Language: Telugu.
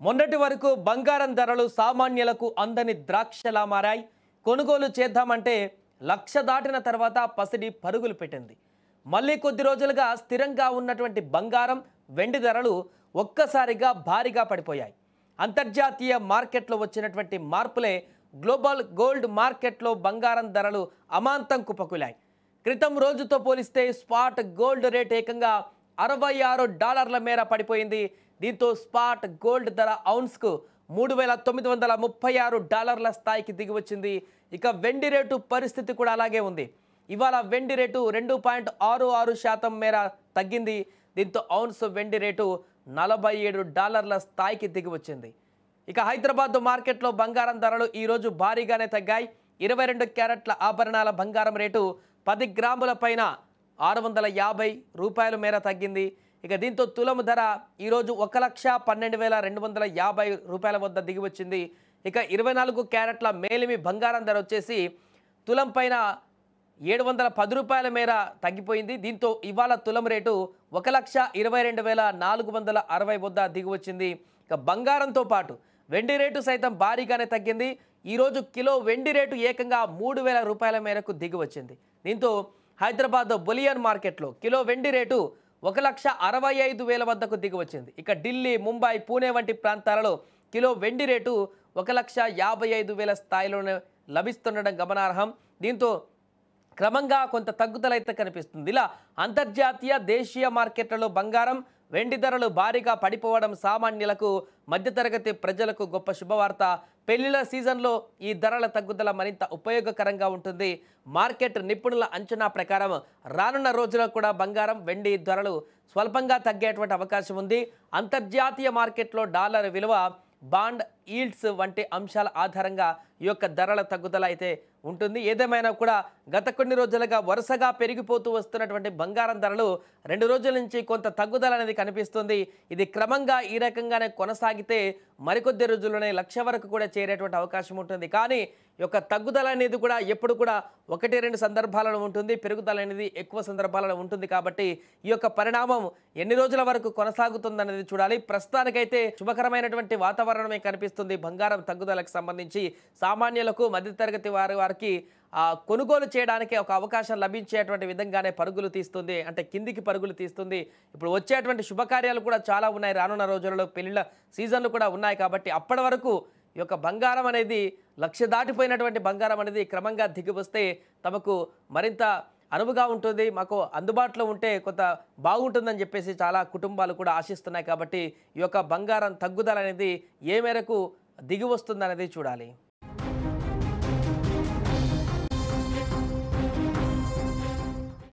మొన్నటి వరకు బంగారం ధరలు సామాన్యులకు అందని ద్రాక్షలా మారాయి. కొనుగోలు చేద్దామంటే లక్ష దాటిన తర్వాత పసిడి పరుగులు పెట్టింది. మళ్ళీ కొద్ది రోజులుగా స్థిరంగా ఉన్నటువంటి బంగారం, వెండి ధరలు ఒక్కసారిగా భారీగా పడిపోయాయి. అంతర్జాతీయ మార్కెట్లో వచ్చినటువంటి మార్పులే గ్లోబల్ గోల్డ్ మార్కెట్లో బంగారం ధరలు అమాంతం కుప్పకూలాయి. క్రితం రోజుతో పోలిస్తే స్పాట్ గోల్డ్ రేట్ ఏకంగా $66 మేర పడిపోయింది. దీంతో స్పాట్ గోల్డ్ ధర ఔన్స్కు $3,936 స్థాయికి దిగివచ్చింది. ఇక వెండి రేటు పరిస్థితి కూడా అలాగే ఉంది. ఇవాళ వెండి రేటు 2.66% మేర తగ్గింది. దీంతో ఔన్స్ వెండి రేటు $47 స్థాయికి దిగివచ్చింది. ఇక హైదరాబాద్ మార్కెట్లో బంగారం ధరలు ఈరోజు భారీగానే తగ్గాయి. 22 క్యారెట్ల ఆభరణాల బంగారం రేటు 10 గ్రాముల పైన $650 మేర తగ్గింది. ఇక దీంతో తులము ధర ఈరోజు 1,12,250 వద్ద దిగివచ్చింది. ఇక 24 క్యారెట్ల మేలిమి బంగారం ధర వచ్చేసి తులం పైన $710 మేర తగ్గిపోయింది. దీంతో ఇవాళ తులం రేటు 1,22,460 వద్ద దిగివచ్చింది. ఇక బంగారంతో పాటు వెండి రేటు సైతం భారీగానే తగ్గింది. ఈరోజు కిలో వెండి రేటు ఏకంగా $3,000 మేరకు దిగివచ్చింది. దీంతో హైదరాబాద్ బులియన్ మార్కెట్లో కిలో వెండి రేటు 1,65,000 వద్దకు దిగివచ్చింది. ఇక ఢిల్లీ, ముంబై, పూణే వంటి ప్రాంతాలలో కిలో వెండి రేటు 1,55,000 స్థాయిలోనే లభిస్తుండడం గమనార్హం. దీంతో క్రమంగా కొంత తగ్గుదల అయితే కనిపిస్తుంది. ఇలా అంతర్జాతీయ, దేశీయ మార్కెట్లలో బంగారం, వెండి ధరలు భారీగా పడిపోవడం సామాన్యులకు, మధ్యతరగతి ప్రజలకు గొప్ప శుభవార్త. పెళ్లిళ్ల సీజన్లో ఈ ధరల తగ్గుదల మరింత ఉపయోగకరంగా ఉంటుంది. మార్కెట్ నిపుణుల అంచనా ప్రకారం రానున్న రోజుల్లో కూడా బంగారం, వెండి ధరలు స్వల్పంగా తగ్గేటువంటి అవకాశం ఉంది. అంతర్జాతీయ మార్కెట్లో డాలర్ విలువ, బాండ్ ఈల్డ్స్ వంటి అంశాల ఆధారంగా ఈ యొక్క ధరల తగ్గుదల అయితే ఉంటుంది. ఏదేమైనా కూడా గత కొన్ని రోజులుగా వరుసగా పెరిగిపోతూ వస్తున్నటువంటి బంగారం ధరలు 2 రోజుల నుంచి కొంత తగ్గుదల అనేది కనిపిస్తుంది. ఇది క్రమంగా ఈ రకంగానే కొనసాగితే మరికొద్ది రోజుల్లోనే 1,00,000 వరకు కూడా చేరేటువంటి అవకాశం ఉంటుంది. కానీ ఈ యొక్క తగ్గుదల అనేది కూడా ఎప్పుడు కూడా 1-2 సందర్భాలలో ఉంటుంది, పెరుగుదల అనేది ఎక్కువ సందర్భాలలో ఉంటుంది. కాబట్టి ఈ యొక్క పరిణామం ఎన్ని రోజుల వరకు కొనసాగుతుందనేది చూడాలి. ప్రస్తుతానికైతే శుభకరమైనటువంటి వాతావరణమే కనిపిస్తుంది. బంగారం తగ్గుదలకు సంబంధించి సామాన్యులకు, మధ్యతరగతి వారికి కొనుగోలు చేయడానికి ఒక అవకాశం లభించేటువంటి విధంగానే పరుగులు తీస్తుంది, అంటే కిందికి పరుగులు తీస్తుంది. ఇప్పుడు వచ్చేటువంటి శుభకార్యాలు కూడా చాలా ఉన్నాయి. రానున్న రోజులలో పెళ్లిళ్ళ సీజన్లు కూడా ఉన్నాయి. కాబట్టి అప్పటి వరకు ఈ యొక్క బంగారం అనేది 1,00,000 దాటిపోయినటువంటి బంగారం అనేది క్రమంగా దిగివస్తే తమకు మరింత అనువుగా ఉంటుంది, మాకు అందుబాటులో ఉంటే కొంత బాగుంటుందని చెప్పేసి చాలా కుటుంబాలు కూడా ఆశిస్తున్నాయి. కాబట్టి ఈ యొక్క బంగారం తగ్గుదల అనేది ఏ మేరకు దిగి వస్తుందనేది చూడాలి.